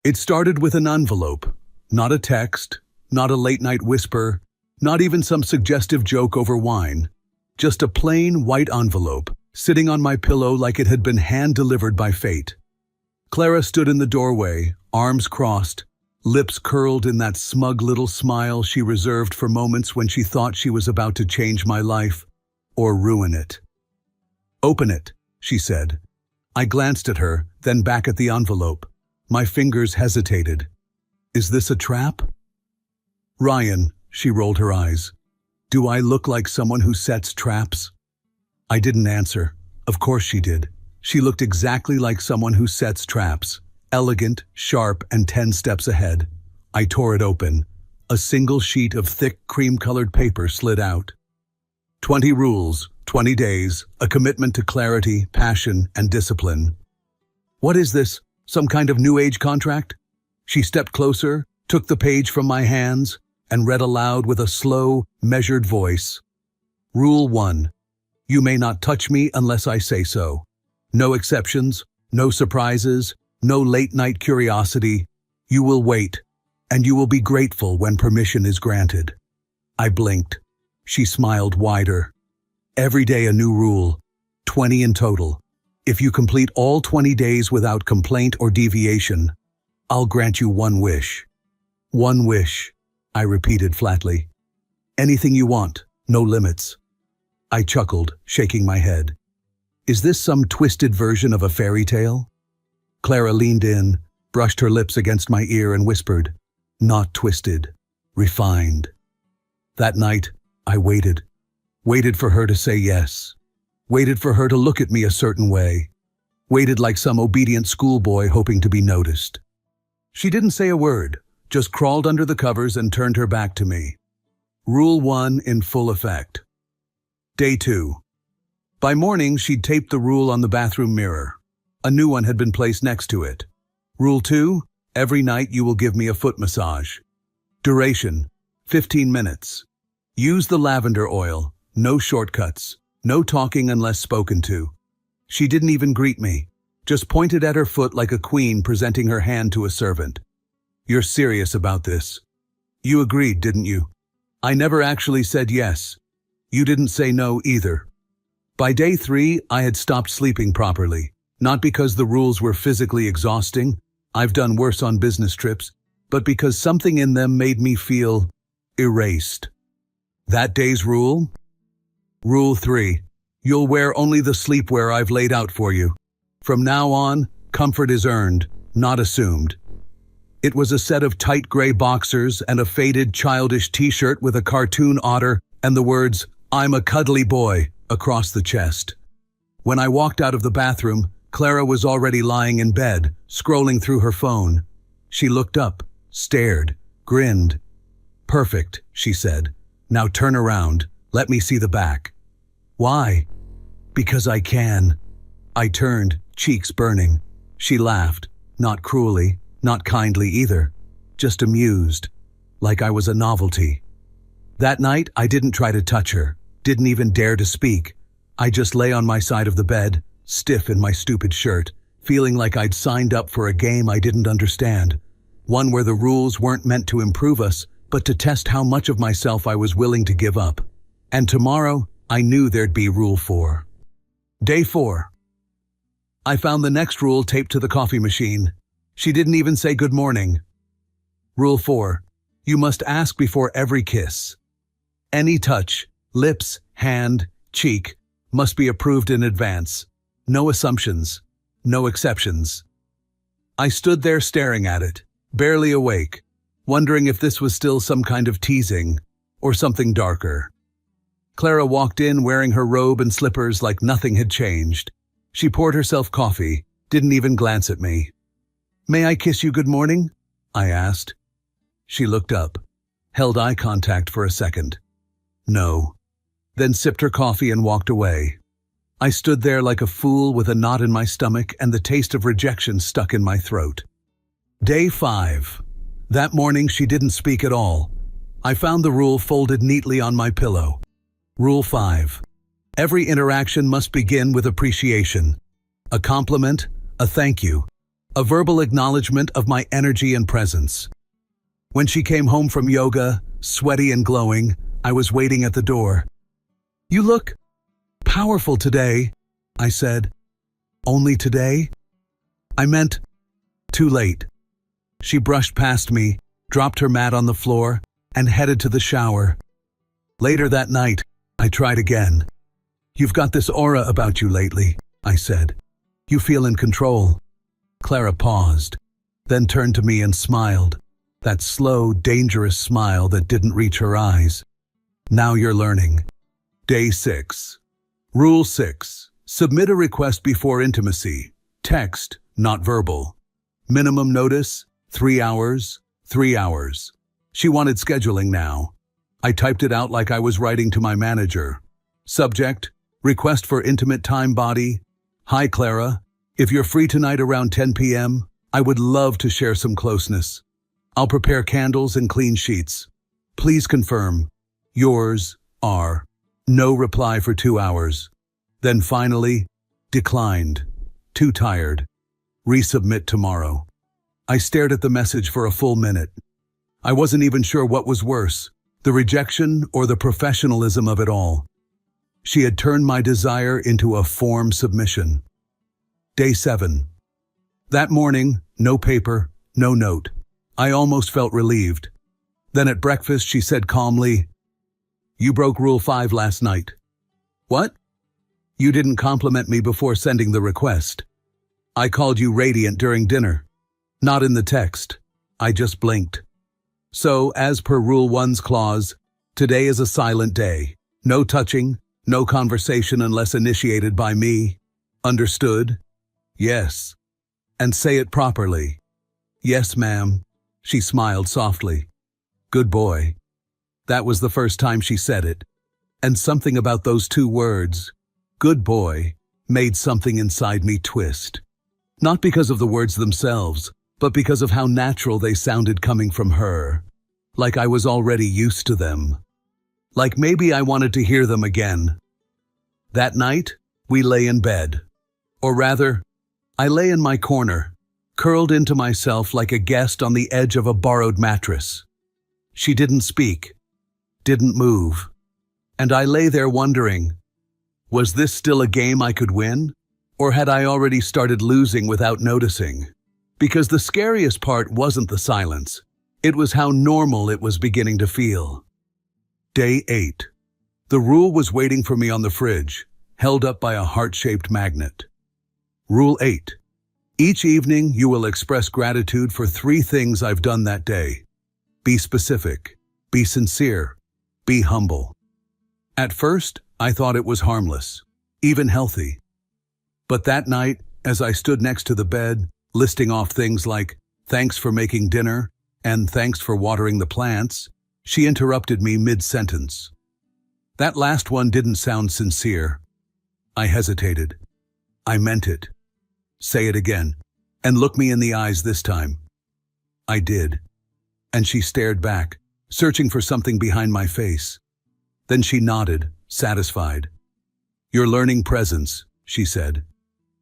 It started with an envelope, not a text, not a late-night whisper, not even some suggestive joke over wine. Just a plain white envelope, sitting on my pillow like it had been hand-delivered by fate. Clara stood in the doorway, arms crossed, lips curled in that smug little smile she reserved for moments when she thought she was about to change my life or ruin it. "Open it," she said. I glanced at her, then back at the envelope. My fingers hesitated. "Is this a trap?" "Ryan," she rolled her eyes. "Do I look like someone who sets traps?" I didn't answer. Of course she did. She looked exactly like someone who sets traps. Elegant, sharp, and 10 steps ahead. I tore it open. A single sheet of thick, cream-colored paper slid out. 20 rules, 20 days, a commitment to clarity, passion, and discipline. "What is this? Some kind of New Age contract?" She stepped closer, took the page from my hands, and read aloud with a slow, measured voice. Rule 1. You may not touch me unless I say so. No exceptions, no surprises, no late-night curiosity. You will wait, and you will be grateful when permission is granted. I blinked. She smiled wider. Every day a new rule, 20 in total. If you complete all 20 days without complaint or deviation, I'll grant you one wish. One wish, I repeated flatly. Anything you want, no limits. I chuckled, shaking my head. Is this some twisted version of a fairy tale? Clara leaned in, brushed her lips against my ear and whispered, not twisted, refined. That night, I waited. Waited for her to say yes. Waited for her to look at me a certain way. Waited like some obedient schoolboy hoping to be noticed. She didn't say a word, just crawled under the covers and turned her back to me. Rule 1 in full effect. Day 2. By morning, she'd taped the rule on the bathroom mirror. A new one had been placed next to it. Rule 2, every night you will give me a foot massage. Duration, 15 minutes. Use the lavender oil, no shortcuts, no talking unless spoken to. She didn't even greet me, just pointed at her foot like a queen presenting her hand to a servant. You're serious about this. You agreed, didn't you? I never actually said yes. You didn't say no either. By day 3, I had stopped sleeping properly. Not because the rules were physically exhausting, I've done worse on business trips, but because something in them made me feel erased. That day's rule? Rule 3. You'll wear only the sleepwear I've laid out for you. From now on, comfort is earned, not assumed. It was a set of tight gray boxers and a faded, childish t-shirt with a cartoon otter and the words, "I'm a cuddly boy," across the chest. When I walked out of the bathroom, Clara was already lying in bed, scrolling through her phone. She looked up, stared, grinned. "Perfect," she said. "Now turn around. Let me see the back." "Why?" "Because I can." I turned, cheeks burning. She laughed, not cruelly, not kindly either, just amused, like I was a novelty. That night, I didn't try to touch her, didn't even dare to speak. I just lay on my side of the bed, stiff in my stupid shirt, feeling like I'd signed up for a game I didn't understand, one where the rules weren't meant to improve us, but to test how much of myself I was willing to give up. And tomorrow, I knew there'd be Rule 4. Day 4. I found the next rule taped to the coffee machine. She didn't even say good morning. Rule 4. You must ask before every kiss. Any touch, lips, hand, cheek, must be approved in advance. No assumptions, no exceptions. I stood there staring at it, barely awake, wondering if this was still some kind of teasing or something darker. Clara walked in wearing her robe and slippers like nothing had changed. She poured herself coffee, didn't even glance at me. "May I kiss you good morning?" I asked. She looked up, held eye contact for a second. No. Then sipped her coffee and walked away. I stood there like a fool with a knot in my stomach and the taste of rejection stuck in my throat. Day 5. That morning she didn't speak at all. I found the rule folded neatly on my pillow. Rule 5. Every interaction must begin with appreciation. A compliment, a thank you. a verbal acknowledgement of my energy and presence. When she came home from yoga, sweaty and glowing, I was waiting at the door. "You look powerful today," I said. "Only today?" "I meant too late." She brushed past me, dropped her mat on the floor, and headed to the shower. Later that night, I tried again. "You've got this aura about you lately," I said. "You feel in control." Clara paused, then turned to me and smiled, that slow, dangerous smile that didn't reach her eyes. "Now you're learning." Day 6. Rule 6. Submit a request before intimacy. Text, not verbal. Minimum notice, 3 hours, 3 hours. She wanted scheduling now. I typed it out like I was writing to my manager. Subject, request for intimate time body. "Hi Clara, if you're free tonight around 10 p.m., I would love to share some closeness. I'll prepare candles and clean sheets. Please confirm. Yours, R." No reply for 2 hours. Then finally, declined. Too tired. Resubmit tomorrow. I stared at the message for a full minute. I wasn't even sure what was worse, the rejection or the professionalism of it all. She had turned my desire into a form submission. Day 7. That morning, no paper, no note. I almost felt relieved. Then at breakfast, she said calmly, "You broke Rule 5 last night." "What?" "You didn't compliment me before sending the request. I called you radiant during dinner. Not in the text. I just blinked. So, as per Rule 1's clause, today is a silent day. No touching, no conversation unless initiated by me. Understood?" "Yes." "And say it properly." "Yes, ma'am." She smiled softly. "Good boy." That was the first time she said it. And something about those 2 words, "good boy," made something inside me twist. Not because of the words themselves, but because of how natural they sounded coming from her. Like I was already used to them. Like maybe I wanted to hear them again. That night, we lay in bed. Or rather, I lay in my corner, curled into myself like a guest on the edge of a borrowed mattress. She didn't speak, didn't move. And I lay there wondering, was this still a game I could win? Or had I already started losing without noticing? Because the scariest part wasn't the silence. It was how normal it was beginning to feel. Day 8. The rule was waiting for me on the fridge, held up by a heart-shaped magnet. Rule 8. Each evening you will express gratitude for 3 things I've done that day. Be specific, be sincere, be humble. At first, I thought it was harmless, even healthy. But that night, as I stood next to the bed, listing off things like, "Thanks for making dinner," and "Thanks for watering the plants," she interrupted me mid-sentence. That last one didn't sound sincere. I hesitated. "I meant it." "Say it again, and look me in the eyes this time." I did. And she stared back, searching for something behind my face. Then she nodded, satisfied. "You're learning presence," she said.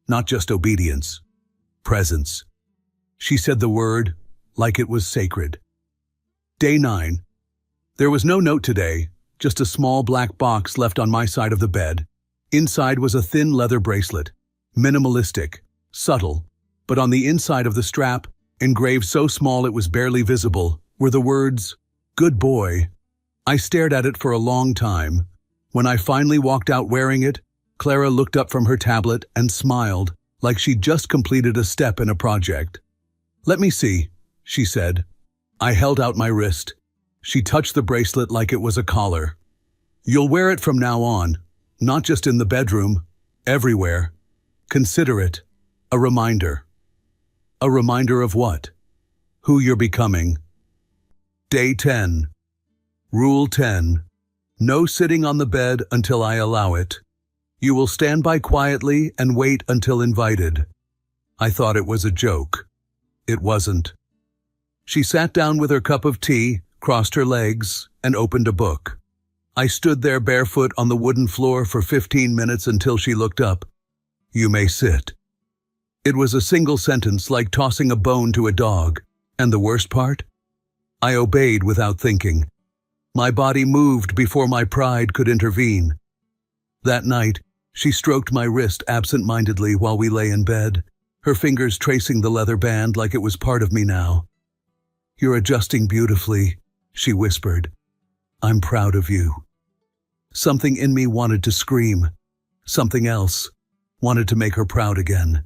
"Not just obedience. Presence." She said the word like it was sacred. Day 9. There was no note today, just a small black box left on my side of the bed. Inside was a thin leather bracelet, minimalistic, subtle, but on the inside of the strap, engraved so small it was barely visible, were the words, "Good boy." I stared at it for a long time. When I finally walked out wearing it, Clara looked up from her tablet and smiled, like she'd just completed a step in a project. "Let me see," she said. I held out my wrist. She touched the bracelet like it was a collar. "You'll wear it from now on, not just in the bedroom, everywhere. Consider it a reminder." A reminder of what? Who you're becoming. Day 10. Rule 10. No sitting on the bed until I allow it. You will stand by quietly and wait until invited. I thought it was a joke. It wasn't. She sat down with her cup of tea, crossed her legs, and opened a book. I stood there barefoot on the wooden floor for 15 minutes until she looked up. "You may sit." It was a single sentence like tossing a bone to a dog. And the worst part? I obeyed without thinking. My body moved before my pride could intervene. That night, she stroked my wrist absent-mindedly while we lay in bed, her fingers tracing the leather band like it was part of me now. "You're adjusting beautifully," she whispered. "I'm proud of you." Something in me wanted to scream. Something else wanted to make her proud again.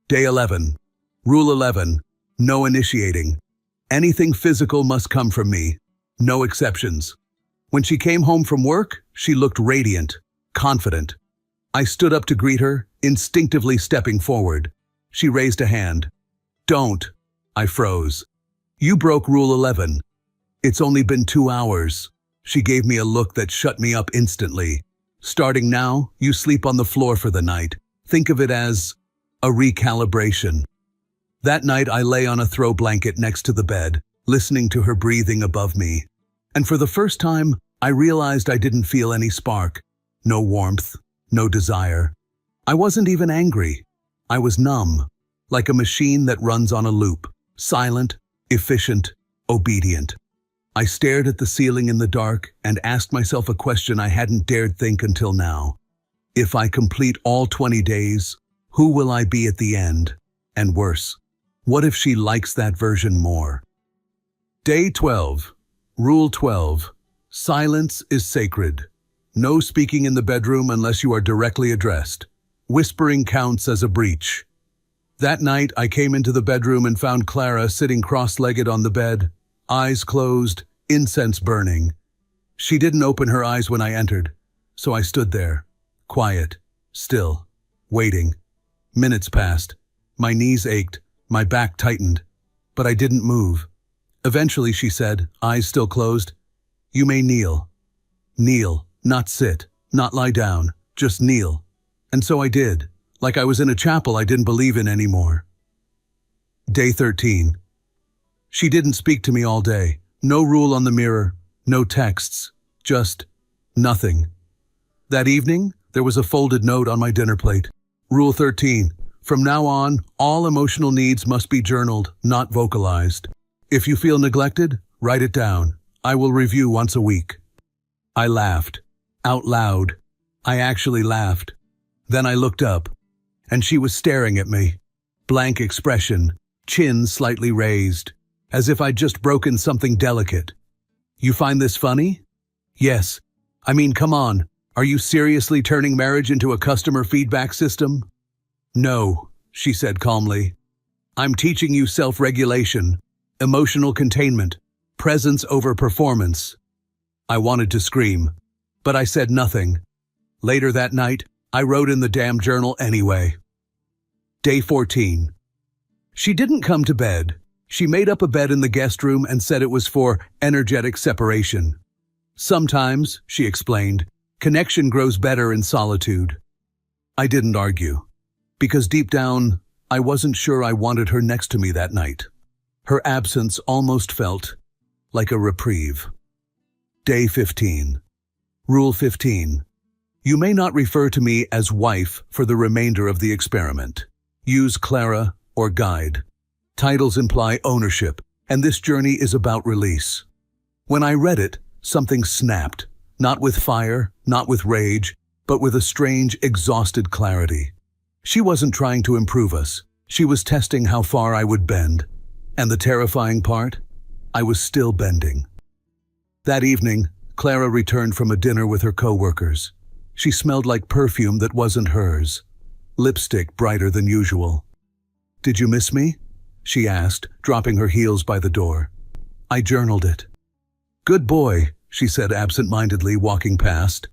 Day 11. Rule 11. No initiating. Anything physical must come from me. No exceptions. When she came home from work, she looked radiant, confident. I stood up to greet her, instinctively stepping forward. She raised a hand. "Don't." I froze. "You broke Rule 11. It's only been 2 hours. She gave me a look that shut me up instantly. "Starting now, you sleep on the floor for the night. Think of it as a recalibration." That night I lay on a throw blanket next to the bed, listening to her breathing above me. And for the first time, I realized I didn't feel any spark. No warmth, no desire. I wasn't even angry. I was numb, like a machine that runs on a loop, silent, efficient, obedient. I stared at the ceiling in the dark and asked myself a question I hadn't dared think until now. If I complete all 20 days, who will I be at the end? And worse, what if she likes that version more? Day 12. Rule 12. Silence is sacred. No speaking in the bedroom unless you are directly addressed. Whispering counts as a breach. That night, I came into the bedroom and found Clara sitting cross-legged on the bed, eyes closed, incense burning. She didn't open her eyes when I entered, so I stood there, quiet, still, waiting. Minutes passed. My knees ached, my back tightened, but I didn't move. Eventually, she said, eyes still closed, "You may kneel." Kneel, not sit, not lie down, just kneel. And so I did, like I was in a chapel I didn't believe in anymore. Day 13. She didn't speak to me all day. No rule on the mirror, no texts, just nothing. That evening, there was a folded note on my dinner plate. Rule 13. From now on, all emotional needs must be journaled, not vocalized. If you feel neglected, write it down. I will review once a week. I laughed. Out loud. I actually laughed. Then I looked up, and she was staring at me. Blank expression, chin slightly raised, as if I'd just broken something delicate. "You find this funny?" "Yes. I mean, come on. Are you seriously turning marriage into a customer feedback system?" "No," she said calmly. "I'm teaching you self-regulation, emotional containment, presence over performance." I wanted to scream, but I said nothing. Later that night, I wrote in the damn journal anyway. Day 14. She didn't come to bed. She made up a bed in the guest room and said it was for energetic separation. "Sometimes," she explained, "connection grows better in solitude." I didn't argue, because deep down, I wasn't sure I wanted her next to me that night. Her absence almost felt like a reprieve. Day 15. Rule 15. You may not refer to me as wife for the remainder of the experiment. Use Clara or guide. Titles imply ownership, and this journey is about release. When I read it, something snapped, not with fire, not with rage, but with a strange, exhausted clarity. She wasn't trying to improve us. She was testing how far I would bend. And the terrifying part? I was still bending. That evening, Clara returned from a dinner with her co-workers. She smelled like perfume that wasn't hers. Lipstick brighter than usual. "Did you miss me?" she asked, dropping her heels by the door. I journaled it. "Good boy," she said absent-mindedly, walking past.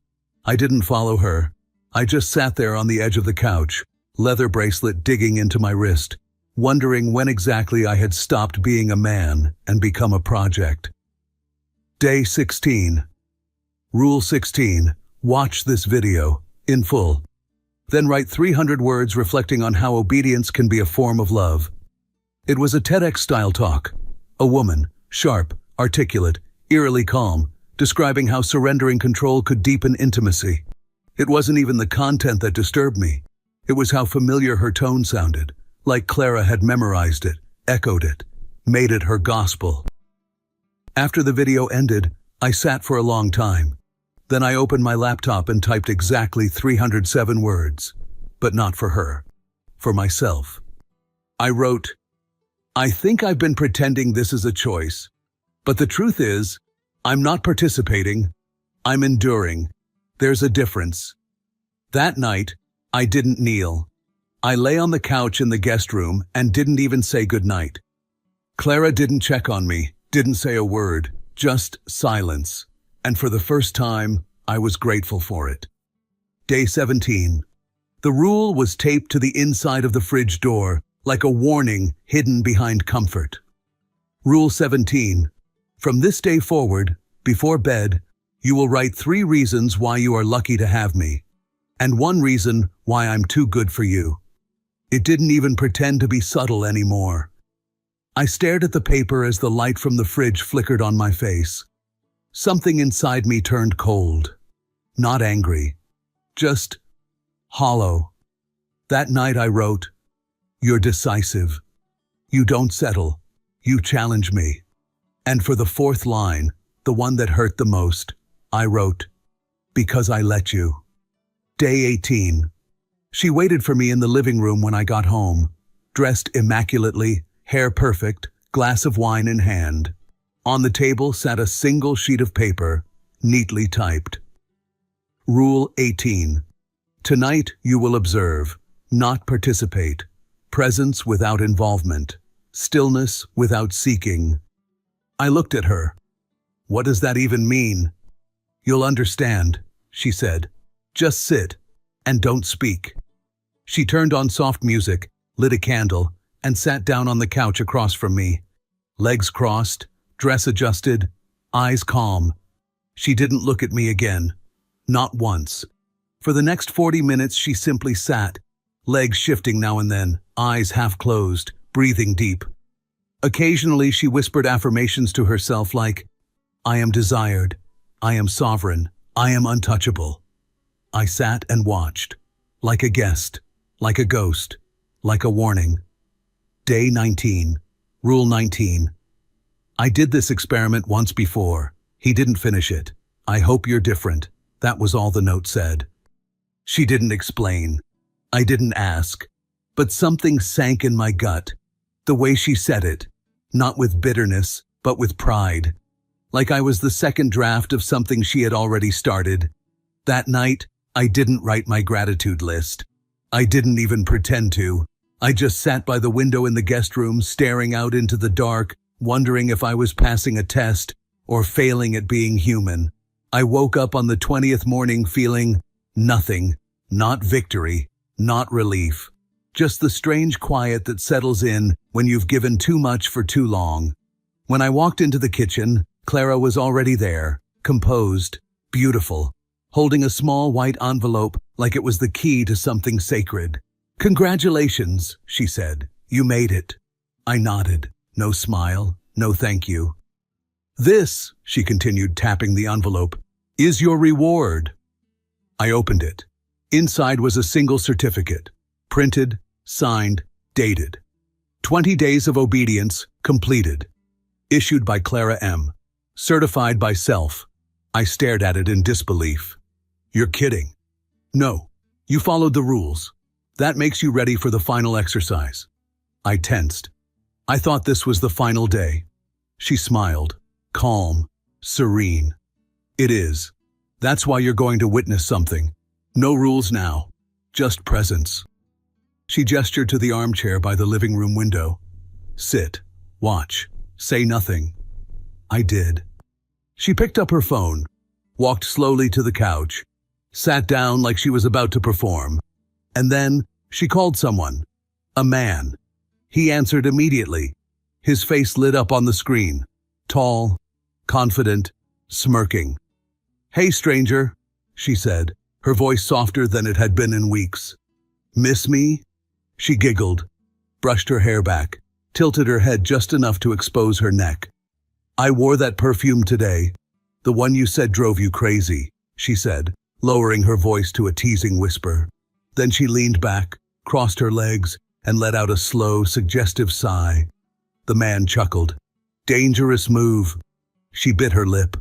I didn't follow her. I just sat there on the edge of the couch, leather bracelet digging into my wrist, wondering when exactly I had stopped being a man and become a project. Day 16. Rule 16. Watch this video, in full. Then write 300 words reflecting on how obedience can be a form of love. It was a TEDx-style talk. A woman, sharp, articulate, eerily calm, describing how surrendering control could deepen intimacy. It wasn't even the content that disturbed me. It was how familiar her tone sounded, like Clara had memorized it, echoed it, made it her gospel. After the video ended, I sat for a long time. Then I opened my laptop and typed exactly 307 words, but not for her, for myself. I wrote, "I think I've been pretending this is a choice, but the truth is, I'm not participating, I'm enduring. There's a difference." That night, I didn't kneel. I lay on the couch in the guest room and didn't even say goodnight. Clara didn't check on me, didn't say a word, just silence. And for the first time, I was grateful for it. Day 17. The rule was taped to the inside of the fridge door, like a warning hidden behind comfort. Rule 17. From this day forward, before bed, you will write 3 reasons why you are lucky to have me, and 1 reason why I'm too good for you. It didn't even pretend to be subtle anymore. I stared at the paper as the light from the fridge flickered on my face. Something inside me turned cold. Not angry, just hollow. That night I wrote, "You're decisive. You don't settle. You challenge me." And for the 4th line, the one that hurt the most, I wrote, "Because I let you." Day 18. She waited for me in the living room when I got home, dressed immaculately, hair perfect, glass of wine in hand. On the table sat a single sheet of paper, neatly typed. Rule 18. Tonight you will observe, not participate. Presence without involvement. Stillness without seeking. I looked at her. What does that even mean? You'll understand, she said. Just sit, and don't speak. She turned on soft music, lit a candle, and sat down on the couch across from me. Legs crossed, dress adjusted, eyes calm. She didn't look at me again. Not once. For the next 40 minutes she simply sat, legs shifting now and then, eyes half closed, breathing deep. Occasionally she whispered affirmations to herself like, "I am desired, I am sovereign, I am untouchable." I sat and watched, like a guest, like a ghost, like a warning. Day 19. Rule 19. I did this experiment once before. He didn't finish it. I hope you're different. That was all the note said. She didn't explain. I didn't ask. But something sank in my gut. The way she said it. Not with bitterness, but with pride. Like I was the second draft of something she had already started. That night, I didn't write my gratitude list. I didn't even pretend to. I just sat by the window in the guest room, staring out into the dark, wondering if I was passing a test or failing at being human. I woke up on the 20th morning feeling nothing, not victory, not relief. Just the strange quiet that settles in when you've given too much for too long. When I walked into the kitchen, Clara was already there, composed, beautiful, holding a small white envelope like it was the key to something sacred. "Congratulations," she said. "You made it." I nodded. No smile, no thank you. "This," she continued, tapping the envelope, "is your reward." I opened it. Inside was a single certificate, printed, signed, dated. 20 days of obedience, completed. Issued by Clara M. Certified by self. I stared at it in disbelief. "You're kidding." "No, you followed the rules. That makes you ready for the final exercise." I tensed. I thought this was the final day. She smiled, calm, serene. "It is. That's why you're going to witness something. No rules now, just presence." She gestured to the armchair by the living room window. "Sit, watch, say nothing." I did. She picked up her phone, walked slowly to the couch, sat down like she was about to perform, and then she called someone. A man. He answered immediately. His face lit up on the screen. Tall, confident, smirking. "Hey, stranger," she said, her voice softer than it had been in weeks. "Miss me?" She giggled, brushed her hair back, tilted her head just enough to expose her neck. "I wore that perfume today. The one you said drove you crazy," she said, lowering her voice to a teasing whisper. Then she leaned back, crossed her legs, and let out a slow, suggestive sigh. The man chuckled. Dangerous move. She bit her lip.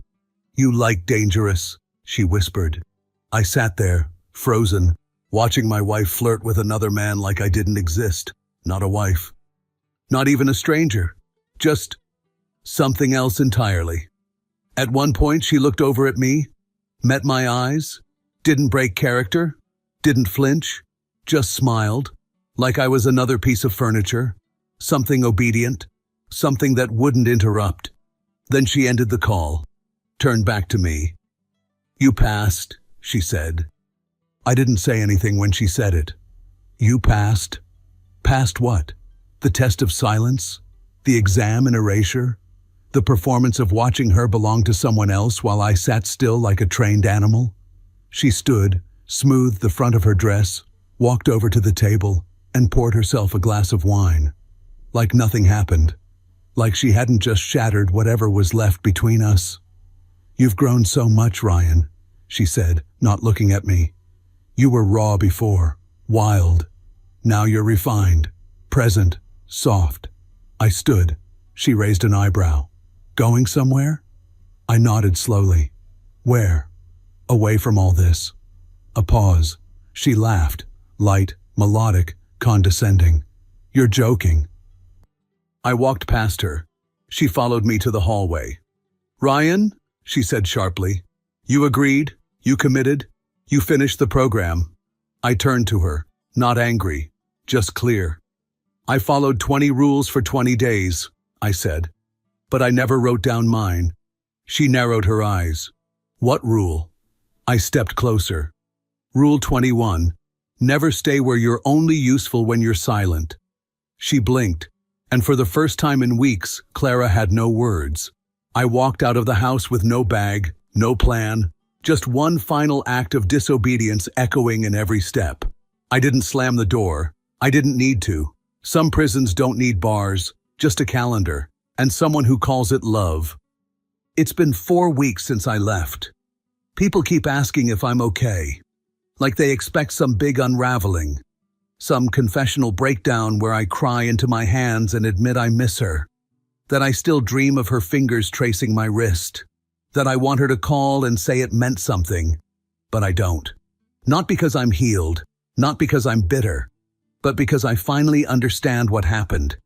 You like dangerous, she whispered. I sat there, frozen, watching my wife flirt with another man like I didn't exist. Not a wife. Not even a stranger. Just something else entirely. At one point, she looked over at me, met my eyes, didn't break character, didn't flinch, just smiled, like I was another piece of furniture, something obedient, something that wouldn't interrupt. Then she ended the call, turned back to me. You passed, she said. I didn't say anything when she said it. You passed? Passed what? The test of silence? The exam in erasure? The performance of watching her belong to someone else while I sat still like a trained animal? She stood, smoothed the front of her dress, walked over to the table, and poured herself a glass of wine. Like nothing happened. Like she hadn't just shattered whatever was left between us. You've grown so much, Ryan, she said, not looking at me. You were raw before, wild. Now you're refined, present, soft. I stood. She raised an eyebrow. Going somewhere? I nodded slowly. Where? Away from all this. A pause. She laughed, light, melodic, condescending. You're joking. I walked past her. She followed me to the hallway. Ryan, she said sharply, you agreed, you committed, you finished the program. I turned to her, not angry, just clear. I followed 20 rules for 20 days, I said. But I never wrote down mine. She narrowed her eyes. What rule? I stepped closer. Rule 21. Never stay where you're only useful when you're silent. She blinked, and for the first time in weeks, Clara had no words. I walked out of the house with no bag, no plan, just one final act of disobedience echoing in every step. I didn't slam the door. I didn't need to. Some prisons don't need bars, just a calendar, and someone who calls it love. It's been 4 weeks since I left. People keep asking if I'm okay, like they expect some big unraveling, some confessional breakdown where I cry into my hands and admit I miss her, that I still dream of her fingers tracing my wrist, that I want her to call and say it meant something, but I don't. Not because I'm healed, not because I'm bitter, but because I finally understand what happened.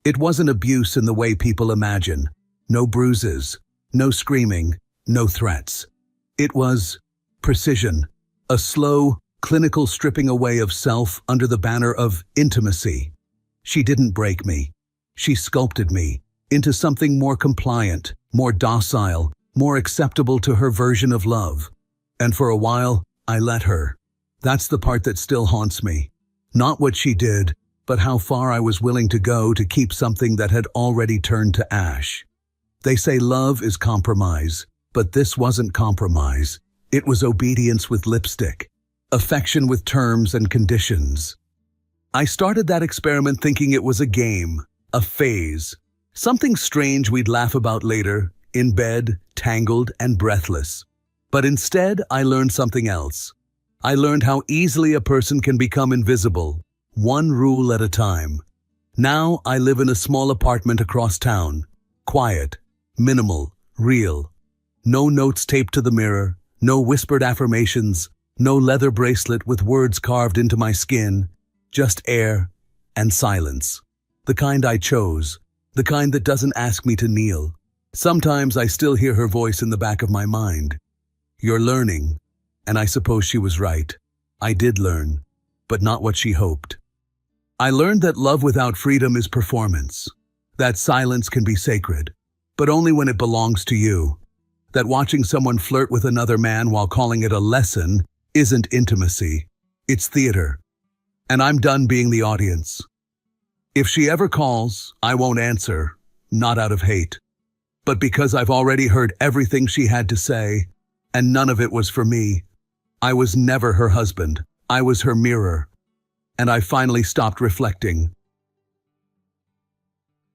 It wasn't abuse in the way people imagine. No bruises, no screaming, no threats. It was precision, a slow, clinical stripping away of self under the banner of intimacy. She didn't break me. She sculpted me into something more compliant, more docile, more acceptable to her version of love. And for a while, I let her. That's the part that still haunts me. Not what she did, but how far I was willing to go to keep something that had already turned to ash. They say love is compromise, but this wasn't compromise. It was obedience with lipstick, affection with terms and conditions. I started that experiment thinking it was a game, a phase, something strange we'd laugh about later, in bed, tangled and breathless. But instead, I learned something else. I learned how easily a person can become invisible, one rule at a time. Now I live in a small apartment across town. Quiet, minimal, real. No notes taped to the mirror, no whispered affirmations, no leather bracelet with words carved into my skin, just air and silence. The kind I chose, the kind that doesn't ask me to kneel. Sometimes I still hear her voice in the back of my mind. You're learning. And I suppose she was right. I did learn, but not what she hoped. I learned that love without freedom is performance. That silence can be sacred, but only when it belongs to you. That watching someone flirt with another man while calling it a lesson isn't intimacy. It's theater. And I'm done being the audience. If she ever calls, I won't answer, not out of hate, but because I've already heard everything she had to say, and none of it was for me. I was never her husband. I was her mirror. And I finally stopped reflecting.